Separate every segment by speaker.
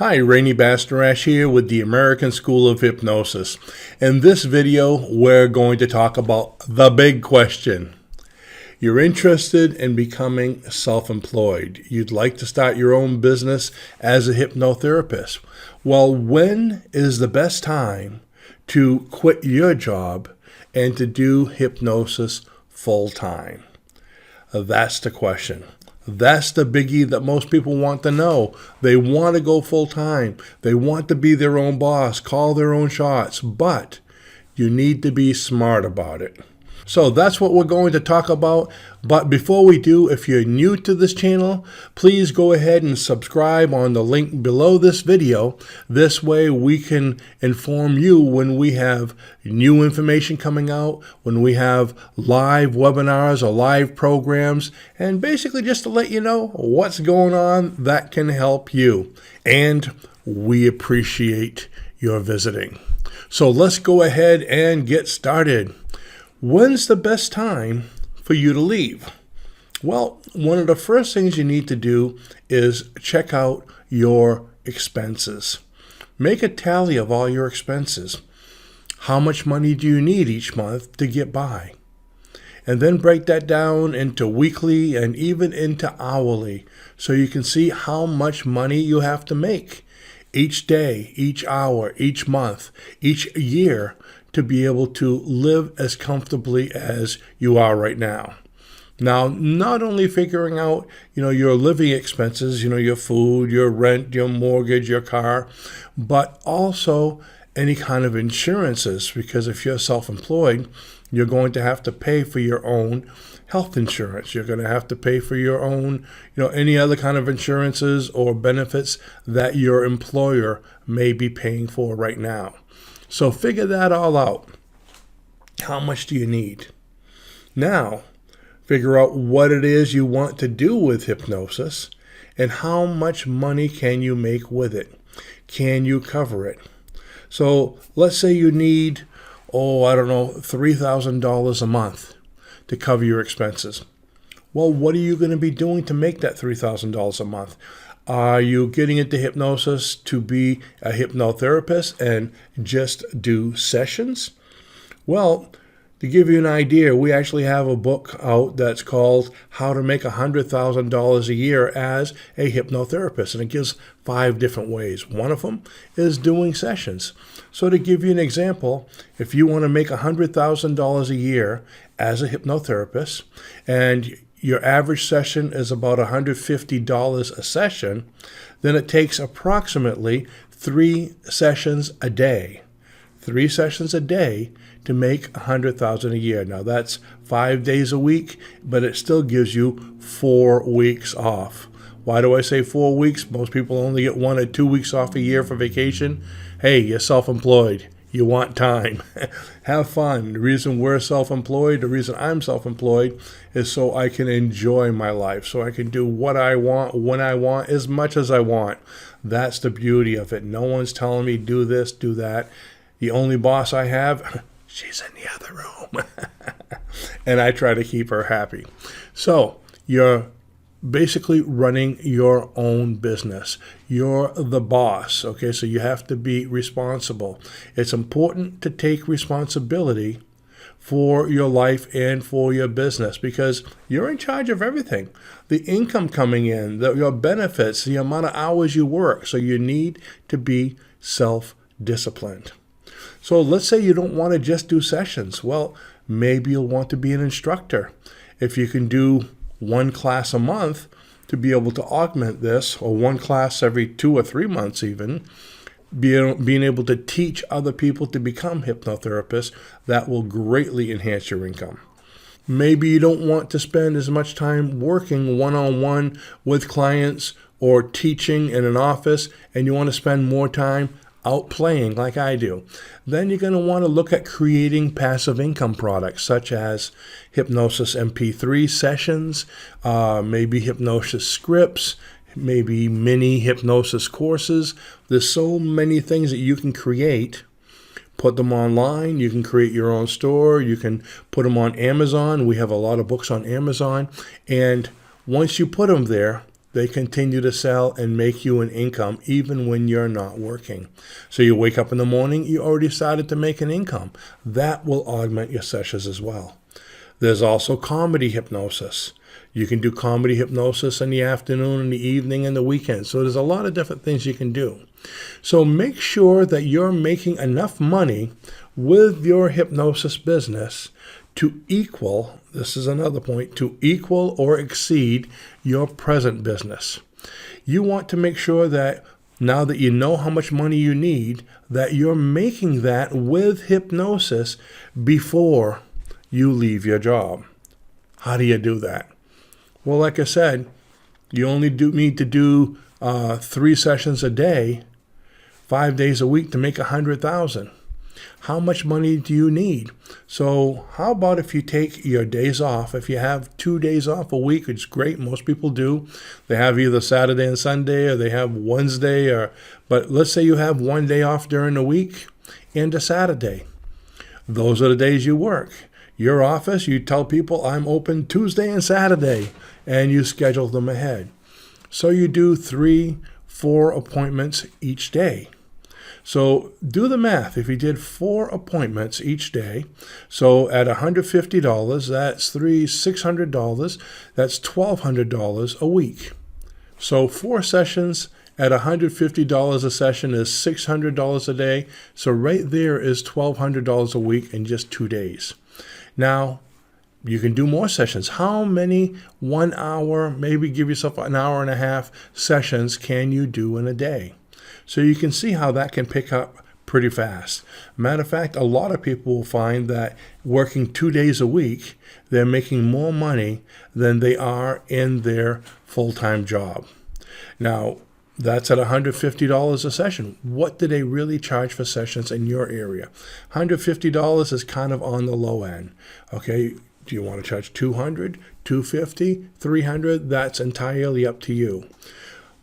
Speaker 1: Hi, Rene Bastarache here with the American School of Hypnosis. In this video, we're going to talk about the big question. You're interested in becoming self-employed. You'd like to start your own business as a hypnotherapist. Well, when is the best time to quit your job and to do hypnosis full-time? That's the question. That's the biggie that most people want to know. They want to go full-time. They want to be their own boss, call their own shots, but you need to be smart about it. So that's what we're going to talk about. But before we do, if you're new to this channel, please go ahead and subscribe on the link below this video. This way we can inform you when we have new information coming out, when we have live webinars or live programs, and basically just to let you know what's going on that can help you. And we appreciate your visiting. So let's go ahead and get started. When's the best time for you to leave? Well, one of the first things you need to do is check out your expenses. Make a tally of all your expenses. How much money do you need each month to get by? And then break that down into weekly and even into hourly so you can see how much money you have to make each day, each hour, each month, each year, to be able to live as comfortably as you are right now. Now, not only figuring out, your living expenses, your food, your rent, your mortgage, your car, but also any kind of insurances, because if you're self-employed, you're going to have to pay for your own health insurance. You're going to have to pay for your own, any other kind of insurances or benefits that your employer may be paying for right now. So figure that all out. How much do you need? Now, figure out what it is you want to do with hypnosis and how much money can you make with it. Can you cover it? So let's say you need, $3,000 a month to cover your expenses. Well, what are you going to be doing to make that $3,000 a month? Are you getting into hypnosis to be a hypnotherapist and just do sessions? Well, to give you an idea, we actually have a book out that's called How to Make $100,000 a Year as a Hypnotherapist, and it gives 5 different ways. One of them is doing sessions. So to give you an example, if you want to make $100,000 a year as a hypnotherapist, and your average session is about $150 a session, then it takes approximately 3 sessions a day. 3 sessions a day to make $100,000 a year. Now that's 5 days a week, but it still gives you 4 weeks off. Why do I say 4 weeks? Most people only get 1 or 2 weeks off a year for vacation. Hey, you're self-employed. You want time. Have fun. The reason we're self-employed, the reason I'm self-employed is so I can enjoy my life, so I can do what I want, when I want, as much as I want. That's the beauty of it. No one's telling me do this, do that. The only boss I have, she's in the other room. And I try to keep her happy. So you're basically running your own business. You're the boss, okay? So you have to be responsible. It's important to take responsibility for your life and for your business because you're in charge of everything. The income coming in, your benefits, the amount of hours you work. So you need to be self-disciplined. So let's say you don't want to just do sessions. Well, maybe you'll want to be an instructor. If you can do 1 class a month to be able to augment this, or 1 class every 2 or 3 months even, being able to teach other people to become hypnotherapists, that will greatly enhance your income. Maybe you don't want to spend as much time working one-on-one with clients or teaching in an office, and you want to spend more time out playing like I do. Then you're going to want to look at creating passive income products such as hypnosis MP3 sessions, maybe hypnosis scripts, maybe mini hypnosis courses. There's so many things that you can create. Put them online. You can create your own store. You can put them on Amazon. We have a lot of books on Amazon. And once you put them there, they continue to sell and make you an income even when you're not working. So you wake up in the morning, you already started to make an income. That will augment your sessions as well. There's also comedy hypnosis. You can do comedy hypnosis in the afternoon, in the evening, and the weekend. So there's a lot of different things you can do. So make sure that you're making enough money with your hypnosis business to equal, this is another point, to equal or exceed your present business. You want to make sure that now that you know how much money you need, that you're making that with hypnosis before you leave your job. How do you do that? Well, like I said, you only need to do 3 sessions a day, 5 days a week to make $100,000. How much money do you need? So how about if you take your days off? If you have 2 days off a week, it's great. Most people do. They have either Saturday and Sunday, or they have Wednesday, but let's say you have 1 day off during the week and a Saturday. Those are the days you work. Your office, you tell people, I'm open Tuesday and Saturday, and you schedule them ahead. So you do 3-4 appointments each day. So do the math. If you did 4 appointments each day, so at $150, that's $600. That's $1,200 a week. So 4 sessions at $150 a session is $600 a day. So right there is $1,200 a week in just 2 days. Now, you can do more sessions. How many 1 hour, maybe give yourself an hour and a half sessions can you do in a day? So you can see how that can pick up pretty fast. Matter of fact, a lot of people will find that working 2 days a week, they're making more money than they are in their full-time job. Now, that's at $150 a session. What do they really charge for sessions in your area? $150 is kind of on the low end. Okay, do you want to charge $200, $250, $300? That's entirely up to you.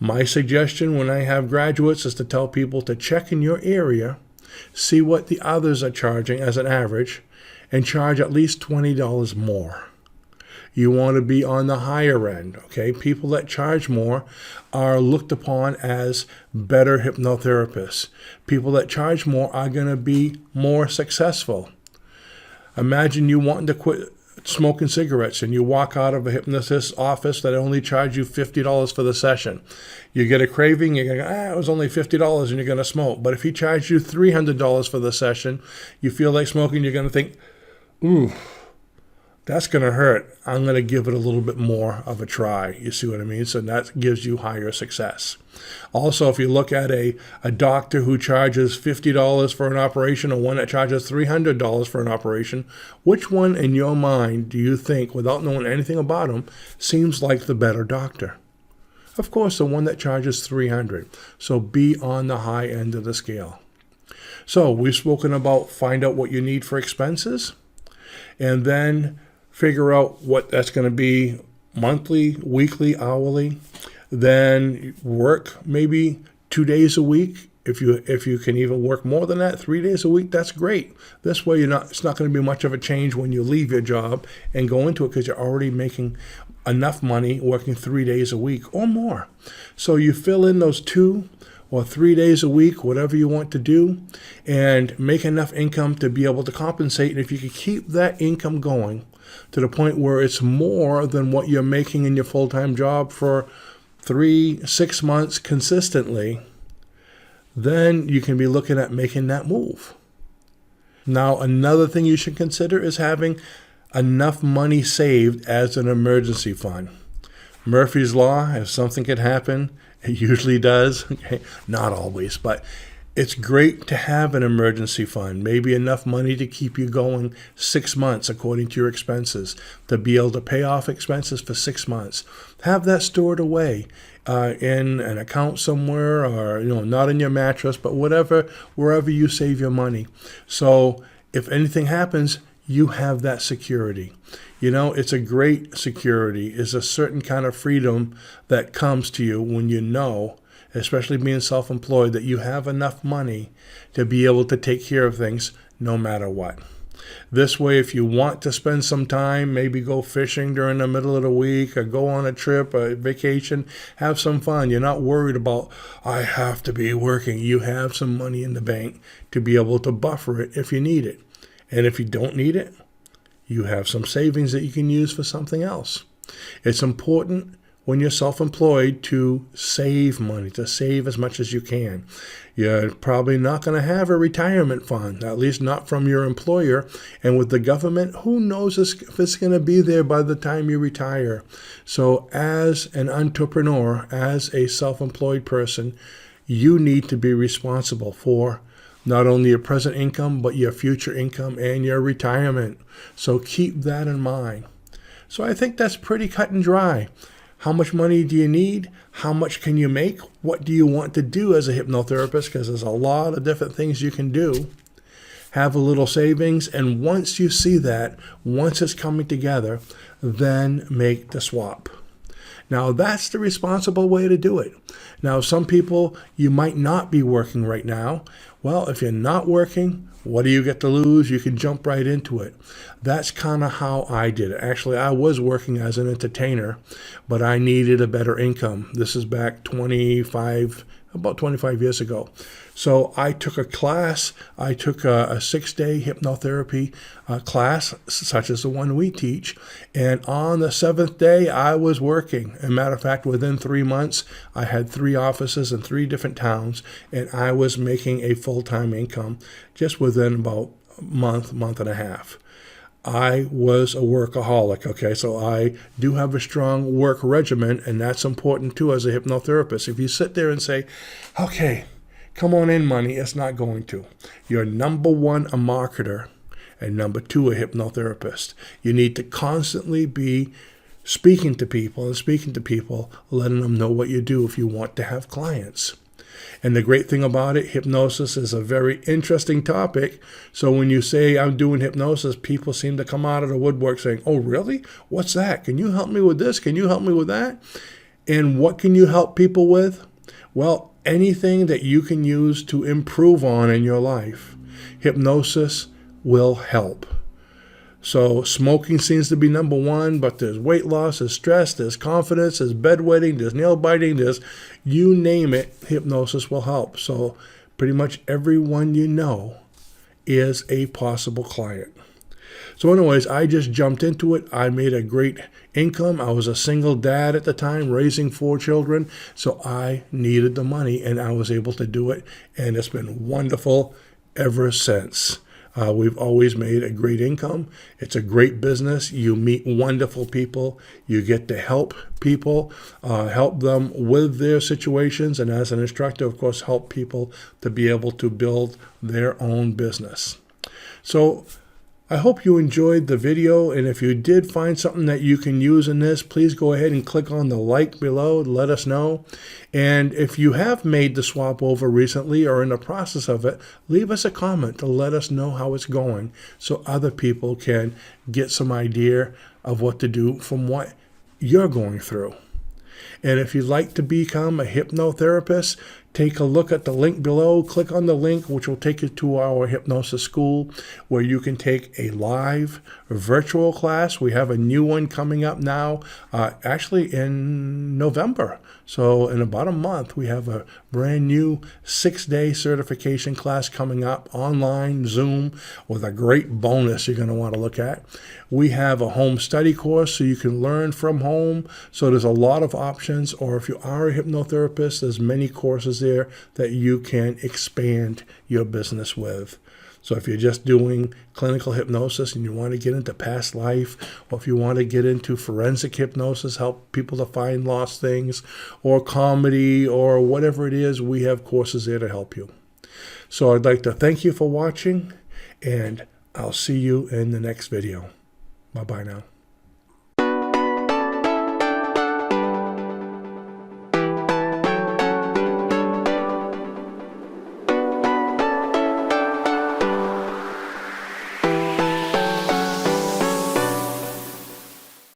Speaker 1: My suggestion when I have graduates is to tell people to check in your area, see what the others are charging as an average, and charge at least $20 more. You want to be on the higher end, okay? People that charge more are looked upon as better hypnotherapists. People that charge more are going to be more successful. Imagine you wanting to quit smoking cigarettes and you walk out of a hypnotist's office that only charge you $50 for the session. You get a craving, you're going to go, it was only $50 and you're going to smoke. But if he charged you $300 for the session, you feel like smoking, you're going to think, ooh, that's going to hurt. I'm going to give it a little bit more of a try. You see what I mean? So that gives you higher success. Also, if you look at a doctor who charges $50 for an operation or one that charges $300 for an operation, which one in your mind do you think, without knowing anything about him, seems like the better doctor? Of course, the one that charges $300. So be on the high end of the scale. So we've spoken about find out what you need for expenses, and then figure out what that's going to be monthly, weekly, hourly. Then work maybe 2 days a week. If you can even work more than that, 3 days a week, that's great. This way it's not going to be much of a change when you leave your job and go into it, because you're already making enough money working 3 days a week or more. So you fill in those 2 or 3 days a week, whatever you want to do, and make enough income to be able to compensate. And if you can keep that income going to the point where it's more than what you're making in your full-time job for 3-6 months consistently, then you can be looking at making that move. Now, another thing you should consider is having enough money saved as an emergency fund. Murphy's Law, if something could happen, it usually does. Okay? Not always, but it's great to have an emergency fund, maybe enough money to keep you going 6 months according to your expenses, to be able to pay off expenses for 6 months. Have that stored away in an account somewhere, or not in your mattress, but wherever you save your money. So if anything happens, you have that security. It's a great security. It's a certain kind of freedom that comes to you when you know, especially being self-employed, that you have enough money to be able to take care of things no matter what. This way, if you want to spend some time, maybe go fishing during the middle of the week or go on a trip, a vacation, have some fun. You're not worried about, I have to be working. You have some money in the bank to be able to buffer it if you need it. And if you don't need it, you have some savings that you can use for something else. It's important when you're self-employed to save money, to save as much as you can. You're probably not going to have a retirement fund, at least not from your employer. And with the government, who knows if it's going to be there by the time you retire. So as an entrepreneur, as a self-employed person, you need to be responsible for not only your present income, but your future income and your retirement. So keep that in mind. So I think that's pretty cut and dry. How much money do you need? How much can you make? What do you want to do as a hypnotherapist? Because there's a lot of different things you can do. Have a little savings, and once you see that, once it's coming together, then make the swap. Now, that's the responsible way to do it. Now, some people, you might not be working right now. Well, if you're not working, what do you get to lose? You can jump right into it. That's kind of how I did it. Actually, I was working as an entertainer, but I needed a better income. This is back about 25 years ago. So I took a class. I took a 6-day hypnotherapy class, such as the one we teach. And on the 7th day, I was working. As a matter of fact, within 3 months, I had 3 offices in 3 different towns, and I was making a full-time income just within about a month and a half. I was a workaholic, okay? So I do have a strong work regimen, and that's important too as a hypnotherapist. If you sit there and say, okay, come on in, money, it's not going to. You're number 1, a marketer, and number 2, a hypnotherapist. You need to constantly be speaking to people, letting them know what you do if you want to have clients. And the great thing about it, hypnosis is a very interesting topic. So when you say I'm doing hypnosis, people seem to come out of the woodwork saying, oh, really? What's that? Can you help me with this? Can you help me with that? And what can you help people with? Well, anything that you can use to improve on in your life, hypnosis will help. So smoking seems to be number 1, but there's weight loss, there's stress, there's confidence, there's bedwetting, there's nail biting, there's you name it, hypnosis will help. So pretty much everyone you know is a possible client. So anyways, I just jumped into it. I made a great income. I was a single dad at the time, raising 4 children. So I needed the money, and I was able to do it. And it's been wonderful ever since. We've always made a great income. It's a great business. You meet wonderful people. You get to help people, help them with their situations. And as an instructor, of course, help people to be able to build their own business. So I hope you enjoyed the video, and if you did find something that you can use in this, please go ahead and click on the like below to let us know. And if you have made the swap over recently or in the process of it, leave us a comment to let us know how it's going so other people can get some idea of what to do from what you're going through. And if you'd like to become a hypnotherapist, take a look at the link below. Click on the link, which will take you to our Hypnosis School, where you can take a live virtual class. We have a new one coming up now, actually in November. So in about a month, we have a brand new 6-day certification class coming up online, Zoom, with a great bonus you're going to want to look at. We have a home study course so you can learn from home. So there's a lot of options. Or if you are a hypnotherapist, there's many courses there that you can expand your business with. So if you're just doing clinical hypnosis and you want to get into past life, or if you want to get into forensic hypnosis, help people to find lost things, or comedy, or whatever it is, we have courses there to help you. So I'd like to thank you for watching, and I'll see you in the next video. Bye-bye now.